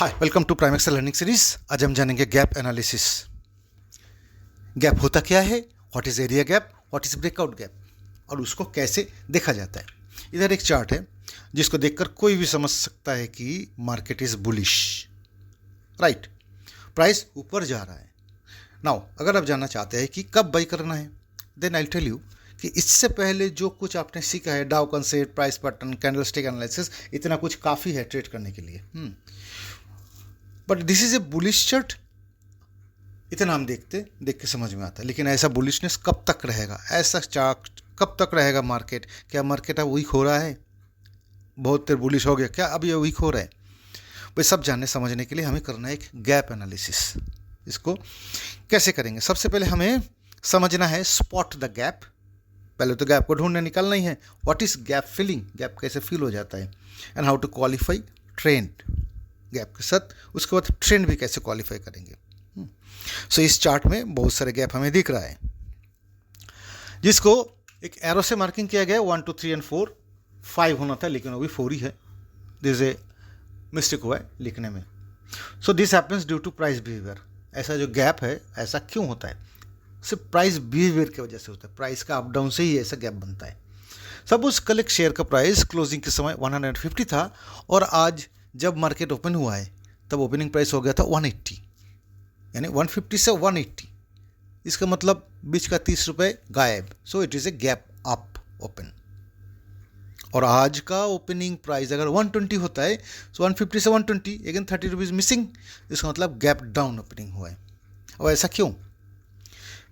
Hi welcome to prime excel learning series. आज हम जानेंगे गैप एनालिसिस। गैप होता क्या है, what is area gap, what is breakout gap और उसको कैसे देखा जाता है। इधर एक चार्ट है जिसको देखकर कोई भी समझ सकता है कि market is bullish, right. Price ऊपर जा रहा है। नाउ अगर आप जानना चाहते हैं कि कब बाई करना है, देन आई टेल यू कि इससे पहले जो कुछ आपने सीखा है, डाउ concept, price pattern, candlestick analysis, इतना कुछ काफ़ी है ट्रेड करने के लिए। But this is a bullish chart, इतना हम देख के समझ में आता है। लेकिन ऐसा बुलिशनेस कब तक रहेगा, ऐसा चार्ट कब तक रहेगा मार्केट? क्या मार्केट अब वीक हो रहा है, बहुत देर बुलिश हो गया, क्या अब ये वीक हो रहा है? भाई सब जानने समझने के लिए हमें करना है एक गैप एनालिसिस। इसको कैसे करेंगे? सबसे पहले हमें समझना है स्पॉट द गैप। पहले तो गैप को ढूंढने निकालना ही है। What is gap filling, gap कैसे फिल हो जाता है, and how to qualify trend gap के साथ। उसके बाद ट्रेंड भी कैसे क्वालिफाई करेंगे। सो इस चार्ट में बहुत सारे गैप हमें दिख रहा है जिसको एक एरो से मार्किंग किया गया है। 1 2 3 एंड 4, 5 होना था लेकिन अभी 4 ही है। दिस ए मिस्टेक हुआ है लिखने में। So this happens due to price behaviour. ऐसा जो गैप है ऐसा क्यों होता है? सिर्फ प्राइस बिहेवियर की वजह से होता है। प्राइस का अप डाउन से ही ऐसा गैप बनता है। सपोज कल एक शेयर का प्राइस क्लोजिंग के समय 150 था और आज जब मार्केट ओपन हुआ है तब ओपनिंग प्राइस हो गया था 180, यानी 150 से 180। इसका मतलब बीच का 30 रुपये गायब। So it is a gap up open. और आज का ओपनिंग प्राइस अगर 120 होता है तो 150 से 120 अगेन 30 रुपीज़ मिसिंग। इसका मतलब गैप डाउन ओपनिंग हुआ है। अब ऐसा क्यों?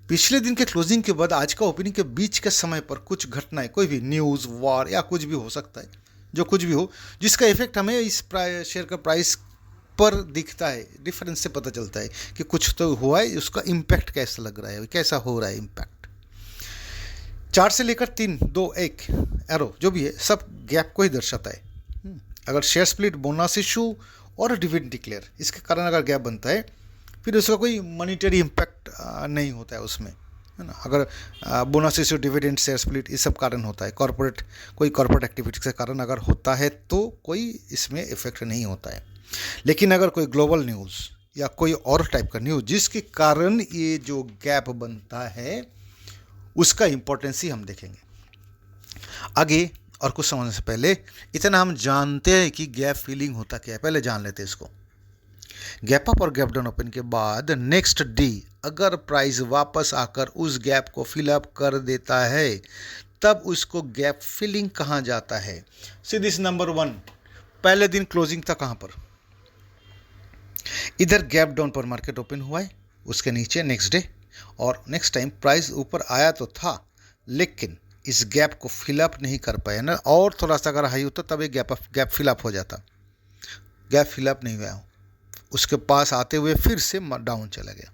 पिछले दिन के क्लोजिंग के बाद आज का ओपनिंग के बीच के समय पर कुछ घटनाएं, कोई भी न्यूज़, वॉर या कुछ भी हो सकता है, जो कुछ भी हो, जिसका इफेक्ट हमें इस शेयर का प्राइस पर दिखता है। डिफरेंस से पता चलता है कि कुछ तो हुआ है, उसका इम्पैक्ट कैसा लग रहा है, कैसा हो रहा है इम्पैक्ट। 4 से लेकर 3 2 1 एरो जो भी है सब गैप को ही दर्शाता है। अगर शेयर स्प्लिट, बोनस इशू और डिविडेंड डिक्लेयर, इसके कारण अगर गैप बनता है फिर उसका कोई मॉनिटरी इम्पैक्ट नहीं होता है उसमें, है ना। अगर bonus issue, dividend, share split, ये सब कारण होता है। कोई कॉर्पोरेट एक्टिविटी के कारण अगर होता है तो कोई इसमें इफेक्ट नहीं होता है। लेकिन अगर कोई ग्लोबल न्यूज़ या कोई और टाइप का न्यूज़ जिसके कारण ये जो गैप बनता है उसका इम्पोर्टेंस ही हम देखेंगे आगे। और कुछ समझने से पहले इतना हम जानते हैं कि गैप फिलिंग होता क्या है, पहले जान लेते हैं इसको। गैप अप और गैप डाउन ओपन के बाद नेक्स्ट डे अगर प्राइस वापस आकर उस गैप को फिल अप कर देता है तब उसको गैप फिलिंग कहा जाता है। सी दिस नंबर 1, पहले दिन क्लोजिंग था कहां पर? इधर गैप डाउन पर मार्केट ओपन हुआ है, उसके नीचे नेक्स्ट डे, और नेक्स्ट टाइम प्राइस ऊपर आया तो था लेकिन इस गैप को फिल अप नहीं कर पाया ना। और थोड़ा सा अगर हाई होता तब एक गैप फिल अप हो जाता। गैप फिल अप नहीं हुआ, उसके पास आते हुए फिर से डाउन चला गया।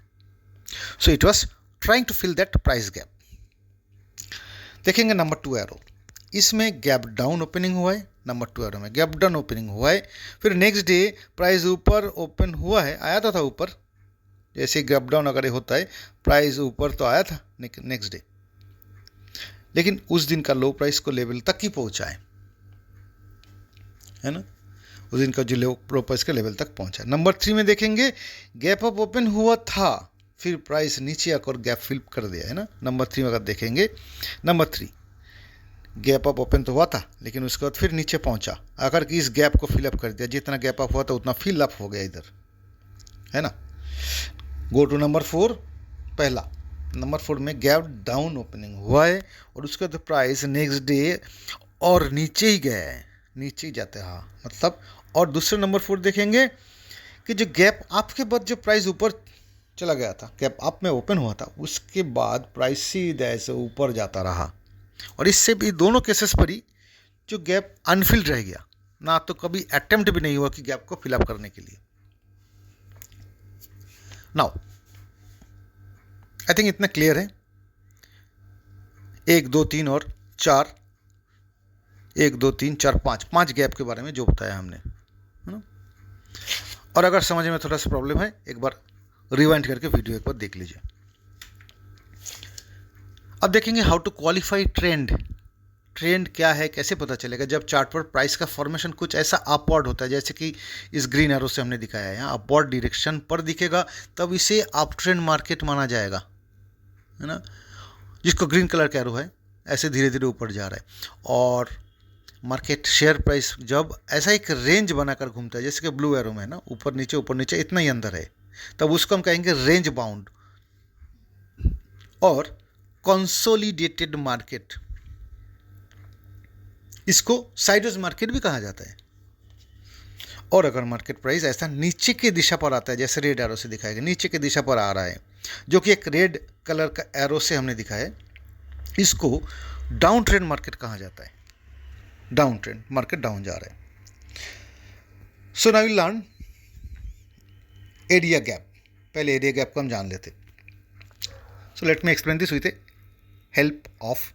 So it was trying to fill that price gap. देखेंगे नंबर 2 एरो, इसमें गैप डाउन ओपनिंग हुआ है। नंबर 2 एरो में गैप डाउन ओपनिंग हुआ है, फिर नेक्स्ट डे प्राइस ऊपर ओपन हुआ है, आया था ऊपर। जैसे गैप डाउन अगर होता है प्राइस ऊपर तो आया था नेक्स्ट डे, लेकिन उस दिन का लो प्राइस को लेवल तक ही पहुंचा है ना। उस दिन का जो लो प्राइस के लेवल तक पहुंचा। नंबर 3 में देखेंगे गैप अप ओपन हुआ था, फिर प्राइस नीचे आकर गैप फिल कर दिया है ना। नंबर 3 में अगर देखेंगे, नंबर 3 गैप अप ओपन तो हुआ था लेकिन उसके बाद फिर नीचे पहुंचा, आकर कि इस गैप को फिल अप कर दिया। जितना गैप अप हुआ था उतना फिल अप हो गया इधर, है ना। गो टू नंबर 4, पहला नंबर 4 में गैप डाउन ओपनिंग हुआ है और उसके बाद प्राइस नेक्स्ट डे और नीचे ही गया है, नीचे ही जाते हैं, हाँ मतलब। और दूसरे नंबर 4 देखेंगे कि जो गैप अप के बाद जो प्राइस ऊपर चला गया था, गैप अप में ओपन हुआ था, उसके बाद प्राइस सीधा ऐसे ऊपर जाता रहा। और इससे भी दोनों केसेस पर ही जो गैप अनफिल्ड रह गया ना, तो कभी अटेम्प्ट भी नहीं हुआ कि गैप को फिलअप करने के लिए। नाउ आई थिंक इतना क्लियर है। 1 2 3 और 4, 1 2 3 4 5 गैप के बारे में जो बताया हमने, है ना। और अगर समझ में थोड़ा सा प्रॉब्लम है एक बार रिवाइंड करके वीडियो एक बार देख लीजिए। अब देखेंगे how to qualify trend. Trend क्या है कैसे पता चलेगा? जब चार्ट पर प्राइस का फॉर्मेशन कुछ ऐसा अपवर्ड होता है, जैसे कि इस ग्रीन एरो से हमने दिखाया है, यहाँ अपवर्ड डायरेक्शन पर दिखेगा, तब इसे अप ट्रेंड मार्केट माना जाएगा, है ना। जिसको ग्रीन कलर का एरो है, ऐसे धीरे धीरे ऊपर जा रहा है। और मार्केट शेयर प्राइस जब ऐसा एक रेंज बनाकर घूमता है, जैसे कि ब्लू एरो में है ना, ऊपर नीचे इतना ही अंदर है, तब उसको हम कहेंगे रेंज बाउंड। और कंसोलिडेटेड मार्केट, इसको साइडवेज मार्केट भी कहा जाता है। और अगर मार्केट प्राइस ऐसा नीचे की दिशा पर आता है, जैसे रेड एरो से दिखाया गया, नीचे की दिशा पर आ रहा है, जो कि एक रेड कलर का एरो से हमने दिखाया है, इसको डाउन ट्रेंड मार्केट कहा जाता है। डाउन ट्रेंड मार्केट डाउन जा रहा है। So now we learn area gap. पहले एरिया गैप को हम जान लेते। So let me explain this with a help of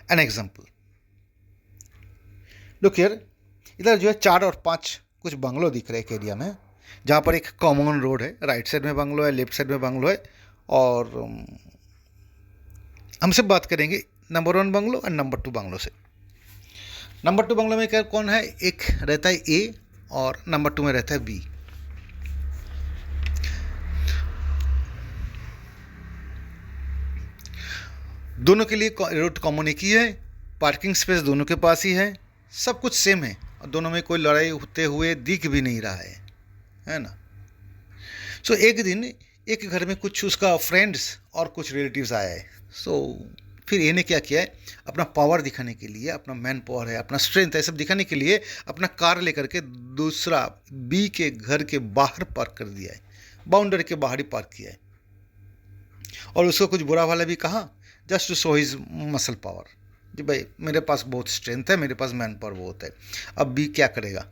an example. Look here, इधर जो है 4 और 5 कुछ बंगलो दिख रहे हैं एक एरिया में, जहाँ पर एक कॉमन रोड है, राइट साइड में बंगलो है, लेफ्ट साइड में बंगलो है। और हम सब बात करेंगे नंबर 1 बंगलो और नंबर 2 बंगलो से। नंबर 2 बंगलो में क्या कौन है? एक रहता है ए और नंबर 2 में रहता है बी। दोनों के लिए रोड कॉमन एक ही है, पार्किंग स्पेस दोनों के पास ही है, सब कुछ सेम है, और दोनों में कोई लड़ाई होते हुए दिख भी नहीं रहा है ना। सो एक दिन एक घर में कुछ उसका फ्रेंड्स और कुछ रिलेटिव्स आया है। सो फिर ए ने क्या किया है, अपना पावर दिखाने के लिए, अपना मैन पावर है, अपना स्ट्रेंथ है, सब दिखाने के लिए अपना कार लेकर के दूसरा बी के घर के बाहर पार्क कर दिया है, बाउंड्री के बाहर ही पार्क किया है। और उसको कुछ बुरा वाला भी कहा, just to show his muscle power, जी भाई मेरे पास बहुत स्ट्रेंथ है, मेरे पास मैन पावर बहुत है। अब बी क्या करेगा?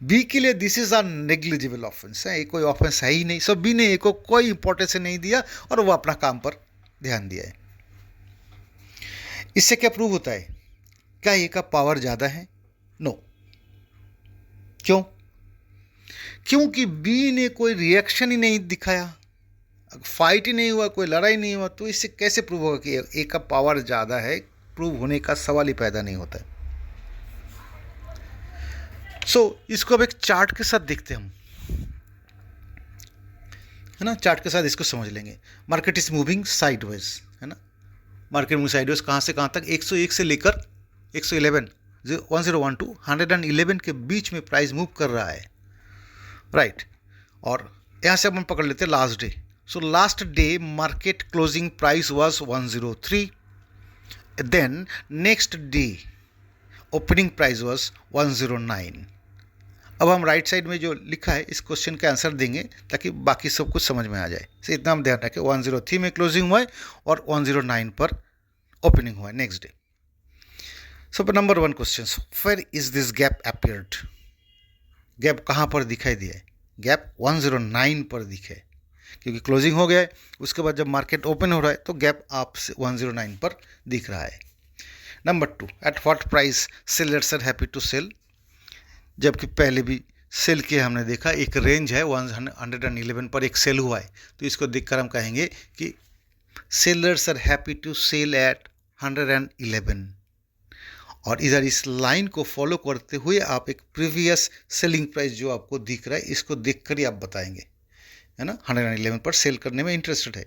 बी के लिए this is a negligible offence है, ये कोई ऑफेंस है ही नहीं। सब बी ने ए को कोई इंपॉर्टेंस नहीं दिया और वो अपना काम पर ध्यान दिया है। इससे क्या प्रूव होता है? क्या ए का पावर ज़्यादा है? नो। क्यों? क्योंकि बी ने कोई रिएक्शन ही नहीं दिखाया, फाइट ही नहीं हुआ, कोई लड़ाई नहीं हुआ, तो इससे कैसे प्रूव होगा कि ए का पावर ज़्यादा है? प्रूव होने का सवाल ही पैदा नहीं होता है। इसको अब एक चार्ट के साथ देखते हैं हम, है ना। चार्ट के साथ इसको समझ लेंगे। मार्केट इज मूविंग साइडवेज, है ना। मार्केट मूविंग साइडवेज कहाँ से कहाँ तक? 101 से लेकर 111, 1012 111 के बीच में प्राइस मूव कर रहा है, राइट। और यहाँ से हम पकड़ लेते हैं last day. So last day market closing price was 103, then next day opening price was 109। अब हम राइट साइड में जो लिखा है इस क्वेश्चन का आंसर देंगे ताकि बाकी सब कुछ समझ में आ जाए। तो इतना हम ध्यान रखें, 103 में क्लोजिंग हुआ है और 109 पर ओपनिंग हुआ है next day. So number 1 question, where is this gap appeared? Gap कहाँ पर दिखाई दिया है? गैप 109 पर दिखे, क्योंकि क्लोजिंग हो गया है, उसके बाद जब मार्केट ओपन हो रहा है तो गैप आप 109 पर दिख रहा है। Number 2, at what price sellers are happy to sell? जबकि पहले भी सेल किया हमने देखा, एक रेंज है 111 पर एक सेल हुआ है, तो इसको देखकर हम कहेंगे कि sellers are happy to sell at 111। और इधर इस लाइन को फॉलो करते हुए आप एक प्रीवियस सेलिंग प्राइस जो आपको दिख रहा है इसको देखकर ही आप बताएंगे, है ना। 111 पर सेल करने में इंटरेस्टेड है।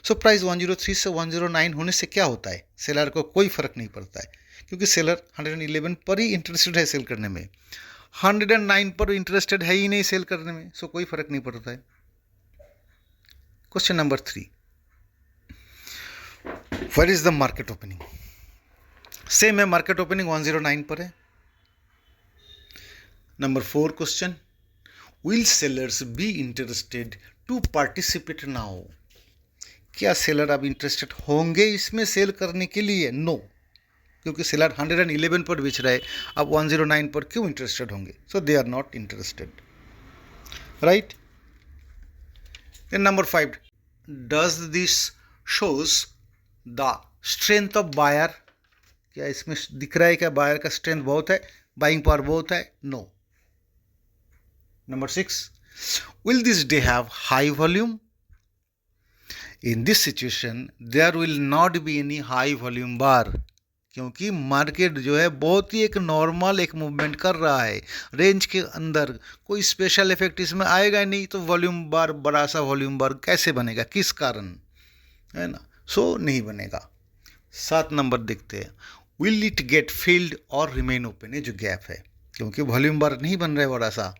सो प्राइस 103 से 109 होने से क्या होता है? सेलर को कोई फर्क नहीं पड़ता है, क्योंकि सेलर 111 पर ही इंटरेस्टेड है सेल करने में, 109 पर इंटरेस्टेड है ही नहीं सेल करने में, सो कोई फर्क नहीं पड़ता है। Question number 3, where is the market opening? Same है, मार्केट ओपनिंग 109 पर है। Number 4 question, will sellers be interested to participate now? क्या सेलर अब इंटरेस्टेड होंगे इसमें सेल करने के लिए? नो, क्योंकि सेलर 111 पर बेच रहा है, अब 109 पर क्यों इंटरेस्टेड होंगे? So they are not interested, right. Then number 5, does this shows the strength of buyer? क्या इसमें दिख रहा है क्या बायर का स्ट्रेंथ बहुत है, बाइंग पावर बहुत है? No. Number 6, will this day have high volume? In this situation, there will not be any high volume bar. क्योंकि मार्केट जो है बहुत ही एक नॉर्मल एक मूवमेंट कर रहा है रेंज के अंदर, कोई स्पेशल इफेक्ट इसमें आएगा नहीं, तो वॉल्यूम बार, बड़ा सा वॉल्यूम बार कैसे बनेगा, किस कारण, है ना? सो नहीं बनेगा। 7 नंबर देखते हैं, विल इट गेट फिल्ड और रिमेन ओपन, ये जो गैप है, क्योंकि वॉल्यूम बार नहीं बन रहा है बड़ा सा,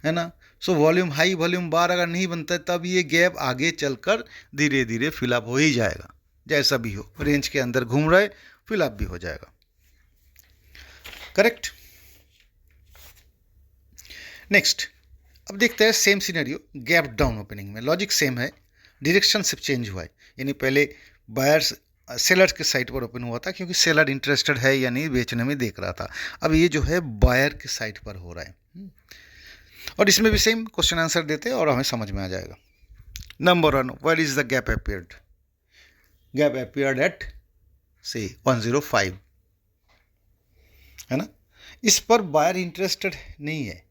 है ना? सो वॉल्यूम हाई वॉल्यूम बार अगर नहीं बनता है तब ये गैप आगे चलकर धीरे धीरे फिलअप हो ही जाएगा, जैसा भी हो, रेंज के अंदर घूम रहा है, फिलअप भी हो जाएगा। करेक्ट। नेक्स्ट, अब देखते हैं same scenario gap down opening में, लॉजिक सेम है, डायरेक्शन सिर्फ चेंज हुआ है, यानी पहले बायर्स सेलर्स के साइड पर ओपन हुआ था क्योंकि सेलर इंटरेस्टेड है या नहीं बेचने में देख रहा था, अब ये जो है बायर के साइड पर हो रहा है। और इसमें भी सेम क्वेश्चन आंसर देते हैं और हमें समझ में आ जाएगा। Number 1, where is the gap appeared? Gap appeared at से 105, है ना? इस पर बायर इंटरेस्टेड नहीं है,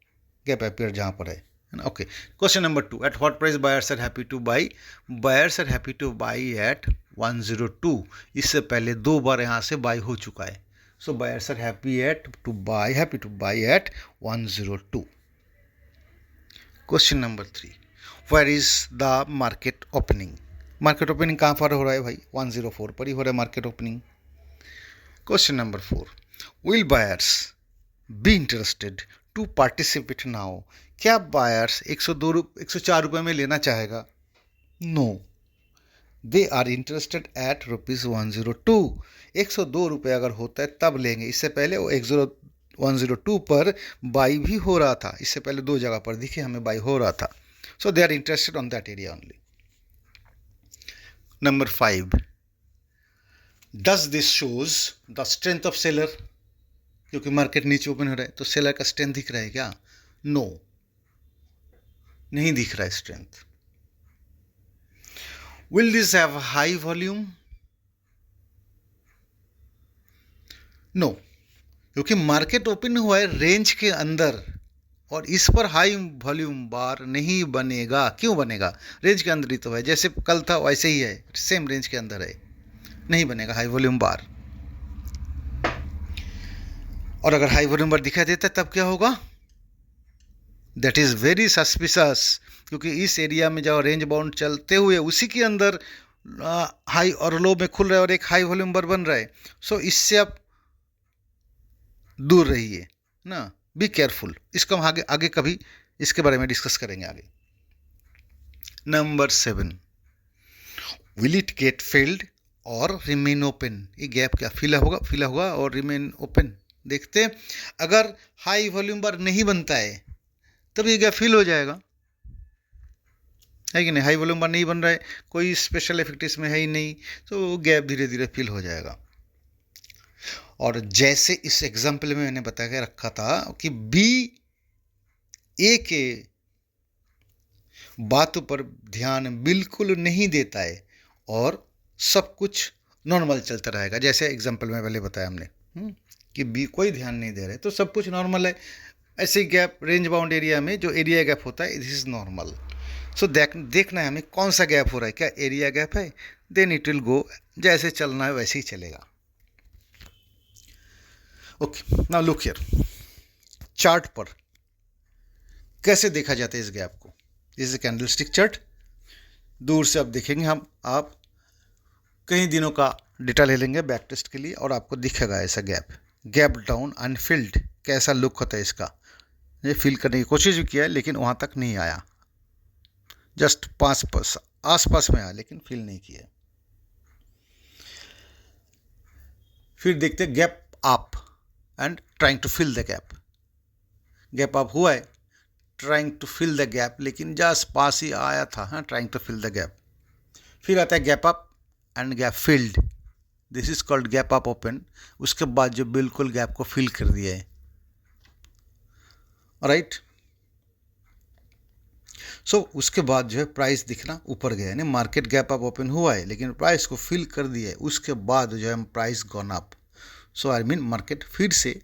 गैप अपीयर जहाँ पर है ना? Okay. Question number 2, at what price buyers are happy to buy? Buyers are happy to buy at 102। इससे पहले 2 बार यहाँ से बाई हो चुका है, so buyers are happy to buy at 102। Question number 3, where is the market opening? Market opening कहाँ पर हो रहा है भाई? 104 पर ही हो रहा है market opening. Question number 4, will buyers be interested to participate now? क्या बायर्स 104 रुपये में लेना चाहेगा? No, they are interested at ₹102। 102 रुपये अगर होता है तब लेंगे, इससे पहले वो 102 पर बाई भी हो रहा था, इससे पहले 2 जगह पर दिखे हमें बाई हो रहा था, so they are interested on that area only. Number 5, does this shows the strength of seller? क्योंकि मार्केट नीचे ओपन हो रहा है तो सेलर का स्ट्रेंथ दिख रहा है क्या? नो, नहीं दिख रहा है strength. Will this have high volume? No, क्योंकि मार्केट ओपन हुआ है रेंज के अंदर और इस पर हाई वॉल्यूम बार नहीं बनेगा। क्यों बनेगा? रेंज के अंदर ही तो है, जैसे कल था वैसे ही है, सेम रेंज के अंदर है, नहीं बनेगा हाई वॉल्यूम बार। और अगर हाई वॉल्यूम बार दिखाई देता है तब क्या होगा? दैट इज़ वेरी सस्पिशस, क्योंकि इस एरिया में जो रेंज बाउंड चलते हुए उसी के अंदर हाई और लो में खुल रहा है और एक हाई वॉल्यूम बार बन रहा है, सो इससे आप दूर रहिए ना, बी केयरफुल। इसको हम आगे कभी इसके बारे में डिस्कस करेंगे आगे। Number 7, will it get field और रिमेन ओपन? ये गैप क्या फिल होगा और रिमेन ओपन? देखते, अगर हाई वॉल्यूम बार नहीं बनता है तब ये गैप फिल हो जाएगा, है कि नहीं? हाई वॉल्यूम बार नहीं बन रहा है, कोई स्पेशल इफेक्ट इसमें है ही नहीं, तो गैप धीरे धीरे फिल हो जाएगा। और जैसे इस एग्जाम्पल में मैंने बता के रखा था कि बी ए के बातों पर ध्यान बिल्कुल नहीं देता है और सब कुछ नॉर्मल चलता रहेगा, जैसे एग्जाम्पल में पहले बताया हमने कि बी कोई ध्यान नहीं दे रहे तो सब कुछ नॉर्मल है। ऐसे गैप रेंज बाउंड एरिया में जो एरिया गैप होता है, दिस इज नॉर्मल। सो देखना है हमें कौन सा गैप हो रहा है, क्या एरिया गैप है, देन इट विल गो, जैसे चलना है वैसे ही चलेगा। Okay, now look here, chart पर कैसे देखा जाता है इस गैप को? दिस इज कैंडलस्टिक चार्ट, दूर से अब देखेंगे हम, आप कई दिनों का डेटा ले लेंगे बैक टेस्ट के लिए और आपको दिखेगा ऐसा गैप डाउन अनफिल्ड, कैसा लुक होता है इसका। ये फिल करने की कोशिश भी किया है लेकिन वहाँ तक नहीं आया, जस्ट आसपास में आया लेकिन फिल नहीं किया। फिर देखते gap up and trying to fill the gap up हुआ है, trying to fill the gap, लेकिन जस्ट पास ही आया था, हाँ, trying to fill the gap. फिर आता है gap up and gap filled, this is called gap up open. उसके बाद जो बिल्कुल गैप को फिल कर दिया है, राइट। सो उसके बाद जो है प्राइस दिखना ऊपर गया, यानी मार्केट गैप अप ओपन हुआ है लेकिन प्राइस को फिल कर दिया है, उसके बाद जो है price gone up. So I mean market फिर से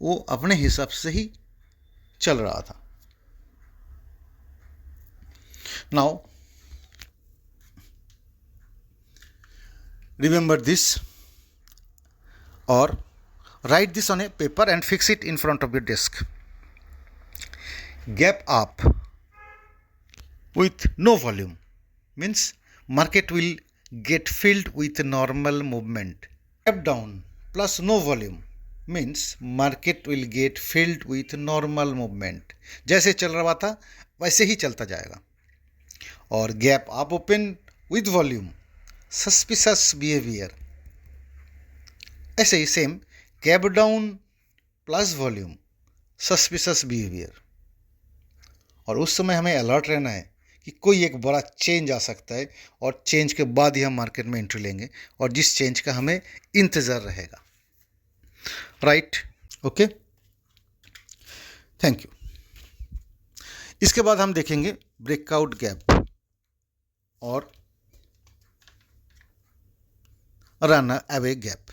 वो अपने हिसाब से ही चल रहा था। Now remember this, or write this on a paper and fix it in front of your desk. Gap up with no volume means market will get filled with normal movement. Gap down plus no volume means market will get filled with normal movement. जैसे चल रहा था वैसे ही चलता जाएगा. और gap up open with volume suspicious behaviour. ऐसे ही same gap down plus volume suspicious behaviour. और उस समय हमें अलर्ट रहना है कि कोई एक बड़ा चेंज आ सकता है और चेंज के बाद ही हम मार्केट में एंट्री लेंगे और जिस चेंज का हमें इंतज़ार रहेगा. राइट. Okay, thank you. इसके बाद हम देखेंगे ब्रेकआउट गैप और रन अवे गैप.